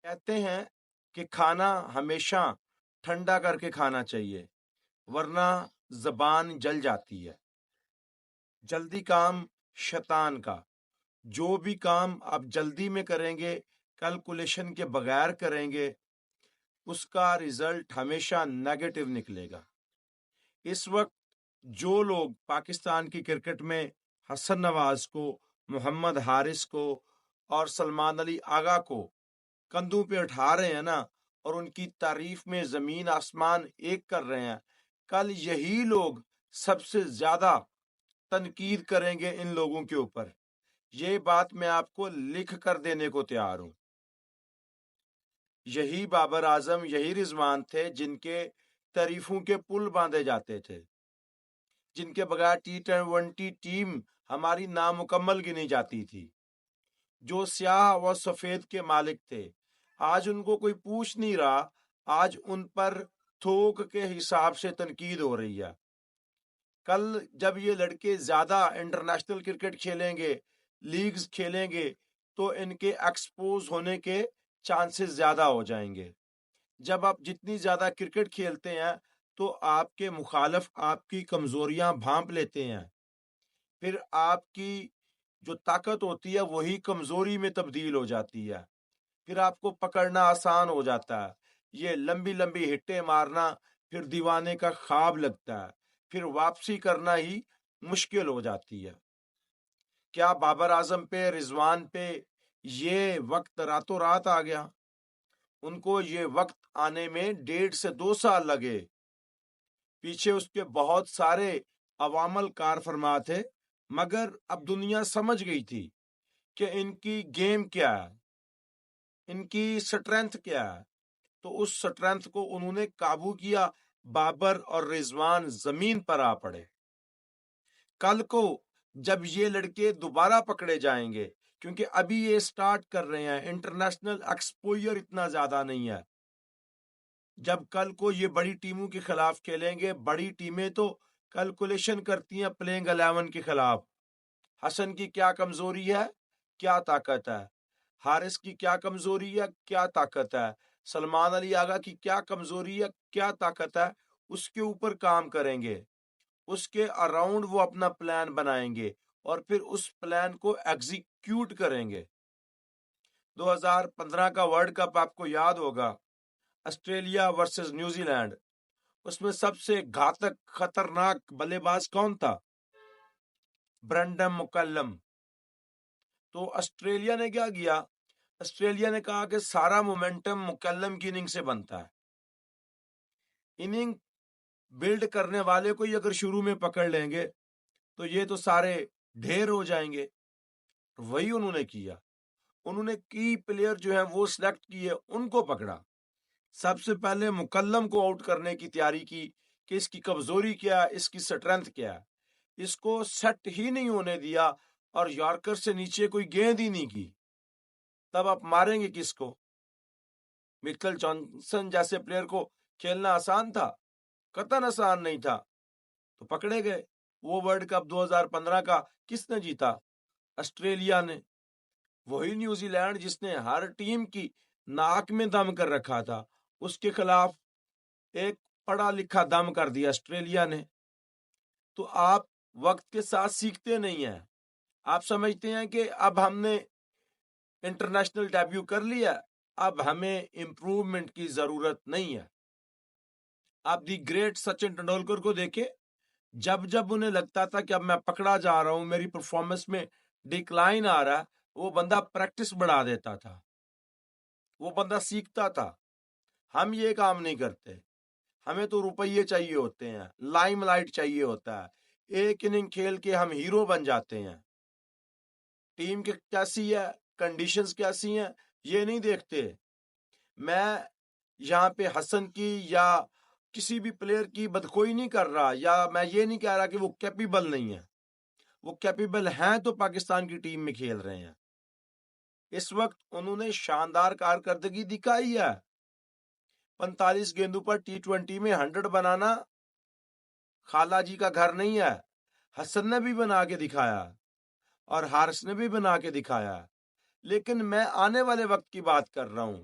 کہتے ہیں کہ کھانا ہمیشہ ٹھنڈا کر کے کھانا چاہیے ورنہ زبان جل جاتی ہے۔ جلدی کام شیطان کا۔ جو بھی کام آپ جلدی میں کریں گے، کیلکولیشن کے بغیر کریں گے، اس کا رزلٹ ہمیشہ نیگیٹو نکلے گا۔ اس وقت جو لوگ پاکستان کی کرکٹ میں حسن نواز کو، محمد حارث کو اور سلمان علی آغا کو کندھوں پہ اٹھا رہے ہیں نا، اور ان کی تعریف میں زمین آسمان ایک کر رہے ہیں، کل یہی لوگ سب سے زیادہ تنقید کریں گے ان لوگوں کے اوپر۔ یہ بات میں آپ کو لکھ کر دینے کو تیار ہوں۔ یہی بابر اعظم، یہی رضوان تھے جن کے تعریفوں کے پل باندھے جاتے تھے، جن کے بغیر T20 ٹیم ہماری نامکمل گنی جاتی تھی، جو سیاہ و سفید کے مالک تھے۔ آج ان کو کوئی پوچھ نہیں رہا، آج ان پر تھوک کے حساب سے تنقید ہو رہی ہے۔ کل جب یہ لڑکے زیادہ انٹرنیشنل کرکٹ کھیلیں گے، لیگز کھیلیں گے، تو ان کے ایکسپوز ہونے کے چانسز زیادہ ہو جائیں گے۔ جب آپ جتنی زیادہ کرکٹ کھیلتے ہیں تو آپ کے مخالف آپ کی کمزوریاں بھانپ لیتے ہیں، پھر آپ کی جو طاقت ہوتی ہے وہی کمزوری میں تبدیل ہو جاتی ہے، پھر آپ کو پکڑنا آسان ہو جاتا ہے۔ یہ لمبی لمبی ہٹیں مارنا پھر دیوانے کا خواب لگتا ہے، پھر واپسی کرنا ہی مشکل ہو جاتی ہے۔ کیا بابر اعظم پہ، رضوان پہ یہ وقت راتوں رات آ گیا؟ ان کو یہ وقت آنے میں 1.5 سے 2 سال لگے۔ پیچھے اس کے بہت سارے عوامل کار فرما تھے، مگر اب دنیا سمجھ گئی تھی کہ ان کی گیم کیا ہے، ان کی سٹرینتھ کیا ہے، تو اس سٹرینتھ کو انہوں نے قابو کیا۔ بابر اور رضوان زمین پر آ پڑے۔ کل کو جب یہ لڑکے دوبارہ پکڑے جائیں گے، کیونکہ ابھی یہ سٹارٹ کر رہے ہیں، انٹرنیشنل ایکسپوئر اتنا زیادہ نہیں ہے، جب کل کو یہ بڑی ٹیموں کے خلاف کھیلیں گے، بڑی ٹیمیں تو کیلکولیشن کرتی ہیں پلینگ 11 کے خلاف۔ حسن کی کیا کمزوری ہے، کیا طاقت ہے، حارث کی کیا کمزوری ہے، کیا طاقت ہے، سلمان علی آغا کی کیا کمزوری ہے، کیا طاقت ہے، اس کے اوپر کام کریں گے، اس کے اراؤنڈ وہ اپنا پلان بنائیں گے اور پھر اس پلان کو ایگزیکیوٹ کریں گے۔ 2015 کا ورلڈ کپ آپ کو یاد ہوگا، آسٹریلیا ورسز نیوزی لینڈ، اس میں سب سے گھاتک خطرناک بلے باز کون تھا؟ برنڈم مکلم۔ تو آسٹریلیا نے کیا کیا؟ آسٹریلیا نے کہا کہ سارا مومنٹم مکلم کی اننگ سے بنتا ہے، اننگ بلڈ کرنے والے کو ہی اگر شروع میں پکڑ لیں گے تو یہ تو سارے ڈھیر ہو جائیں گے۔ وہی انہوں نے کیا، انہوں نے کی پلیئر جو ہیں وہ سلیکٹ کیے، ان کو پکڑا۔ سب سے پہلے مکلم کو آؤٹ کرنے کی تیاری کی کہ اس کی کمزوری کیا ہے، اس کی سٹرینتھ کیا ہے۔ اس کو سیٹ ہی نہیں ہونے دیا اور یارکر سے نیچے کوئی گیند ہی نہیں کی۔ تب آپ ماریں گے کس کو؟ مچل جانسن جیسے پلیئر کو کھیلنا آسان تھا؟ قطعاً آسان نہیں تھا، تو پکڑے گئے۔ وہ ورلڈ کپ 2015 کا کس نے جیتا؟ آسٹریلیا نے۔ وہی نیوزی لینڈ جس نے ہر ٹیم کی ناک میں دم کر رکھا تھا، اس کے خلاف ایک پڑھا لکھا دم کر دیا آسٹریلیا نے۔ تو آپ وقت کے ساتھ سیکھتے نہیں ہیں، آپ سمجھتے ہیں کہ اب ہم نے انٹرنیشنل ڈیبیو کر لیا، اب ہمیں امپروومنٹ کی ضرورت نہیں ہے۔ آپ دی گریٹ سچن ٹنڈولکر کو دیکھیں، جب جب انہیں لگتا تھا کہ اب میں پکڑا جا رہا ہوں، میری پرفارمنس میں ڈکلائن آ رہا ہے، وہ بندہ پریکٹس بڑھا دیتا تھا، وہ بندہ سیکھتا تھا۔ ہم یہ کام نہیں کرتے، ہمیں تو روپیے چاہیے ہوتے ہیں، لائم لائٹ چاہیے ہوتا ہے، ایک اننگ کھیل کے ہم ہیرو بن جاتے ہیں۔ ٹیم کی کیسی ہے، کنڈیشنز کیسی ہیں، یہ نہیں دیکھتے۔ میں یہاں پہ حسن کی یا کسی بھی پلیئر کی بدخوئی نہیں کر رہا، یا میں یہ نہیں کہہ رہا کہ وہ کیپیبل نہیں ہے، وہ کیپیبل ہیں تو پاکستان کی ٹیم میں کھیل رہے ہیں۔ اس وقت انہوں نے شاندار کارکردگی دکھائی ہے۔ 45 گیندوں پر T20 میں 100 بنانا خالہ جی کا گھر نہیں ہے۔ حسن نے بھی بنا کے دکھایا اور حارث نے بھی بنا کے دکھایا، لیکن میں آنے والے وقت کی بات کر رہا ہوں۔